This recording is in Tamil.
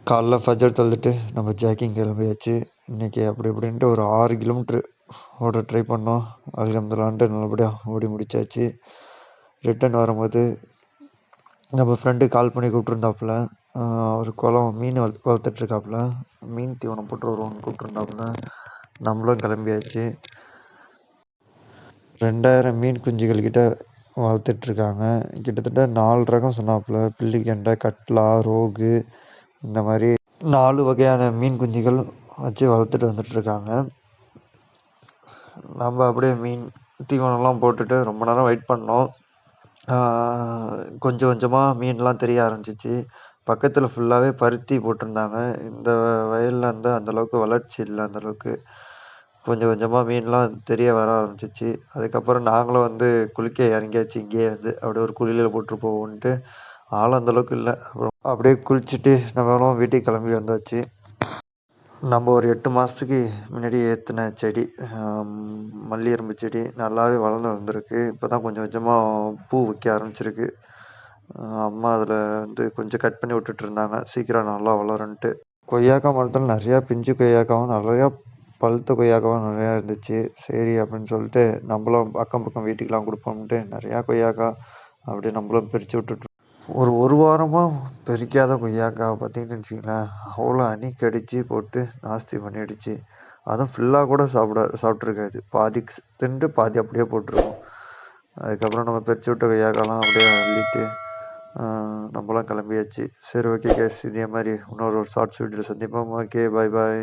காலைல ஃபஜர் தொழுதுட்டு நம்ம ஜாக்கிங் கிளம்பியாச்சு. இன்றைக்கி அப்படி இப்படின்ட்டு ஒரு 6 கிலோமீட்ரு ஓட ட்ரை பண்ணோம். அல்ஹம்துலில்லாஹ்ன்ட்டு நல்லபடியாக ஓடி முடிச்சாச்சு. ரிட்டன் வரும்போது நம்ம ஃப்ரெண்டு கால் பண்ணி கூப்பிட்ருந்தாப்புல. ஒரு குளம் மீன் வளர்த்துட்ருக்காப்புல. மீன் தீவனம் போட்டு வருவோம்னு கூப்பிட்ருந்தாப்புல. நம்மளும் கிளம்பியாச்சு. 2000 மீன் குஞ்சுகள் கிட்ட வளர்த்துட்ருக்காங்க. கிட்டத்தட்ட 4 ரகம் சொன்னாப்புல. பில்லிகெண்டை, கட்லா, ரோகு இந்த மாதிரி 4 வகையான மீன் குஞ்சுகள் வச்சு வளர்த்துட்டு வந்துட்டுருக்காங்க. நம்ம அப்படியே மீன் தீவனம்லாம் போட்டுட்டு ரொம்ப நேரம் வெயிட் பண்ணோம். கொஞ்சம் கொஞ்சமாக மீன்லாம் தெரிய ஆரம்பிச்சிச்சு. பக்கத்தில் ஃபுல்லாகவே பருத்தி போட்டிருந்தாங்க. இந்த வயலில் வந்து அந்தளவுக்கு வளர்ச்சி இல்லை. அந்தளவுக்கு கொஞ்சம் கொஞ்சமாக மீன்லாம் தெரிய வர ஆரம்பிச்சிச்சு. அதுக்கப்புறம் நாங்களும் வந்து குளிக்க இறங்கியாச்சு. இங்கேயே வந்து அப்படியே ஒரு குளியலில் போட்டு போவோன்ட்டு. ஆழம் அந்தளவுக்கு இல்லை. அப்புறம் அப்படியே குளிச்சுட்டு நம்மளும் வீட்டுக்கு கிளம்பி வந்தாச்சு. நம்ம ஒரு 8 மாதத்துக்கு முன்னாடி ஏற்றின செடி, மல்லி எறும்பு செடி நல்லாவே வளர்ந்து வந்திருக்கு. இப்போ தான் கொஞ்சம் கொஞ்சமாக பூ வைக்க ஆரம்பிச்சிருக்கு. அம்மா அதில் வந்து கொஞ்சம் கட் பண்ணி விட்டுட்ருந்தாங்க, சீக்கிரம் நல்லா வளரும்ன்ட்டு. கொய்யாக்காய் மரத்தில் நிறையா பிஞ்சு கொய்யாக்காவும் நிறையா பழுத்த கொய்யாக்காவும் நிறையா இருந்துச்சு. சரி அப்படின்னு சொல்லிட்டு நம்மளும் அக்கம் பக்கம் வீட்டுக்கெலாம் கொடுப்போம்ன்ட்டு நிறையா கொய்யாக்காய் அப்படியே நம்மளும் பிரித்து விட்டுட்ருக்கோம். ஒரு வாரமாக பறிக்காத கொய்யாக்காவை பார்த்தீங்கன்னு வச்சுங்களேன், அவ்வளோ அணி கடிச்சு போட்டு நாஸ்தி பண்ணிடுச்சு. அதுவும் ஃபுல்லாக கூட சாப்பிட்ருக்காது. பாதி தின்ட்டு பாதி அப்படியே போட்டிருக்கோம். அதுக்கப்புறம் நம்ம பறிச்சு விட்ட கொய்யாக்காலாம் அப்படியே அள்ளிட்டு நம்மளாம் கிளம்பியாச்சு. சரி, ஓகே கேஸ், இதே மாதிரி இன்னொரு ஷார்ட்ஸ் வீடியோவில் சந்திப்போம். ஓகே, பாய் பாய்.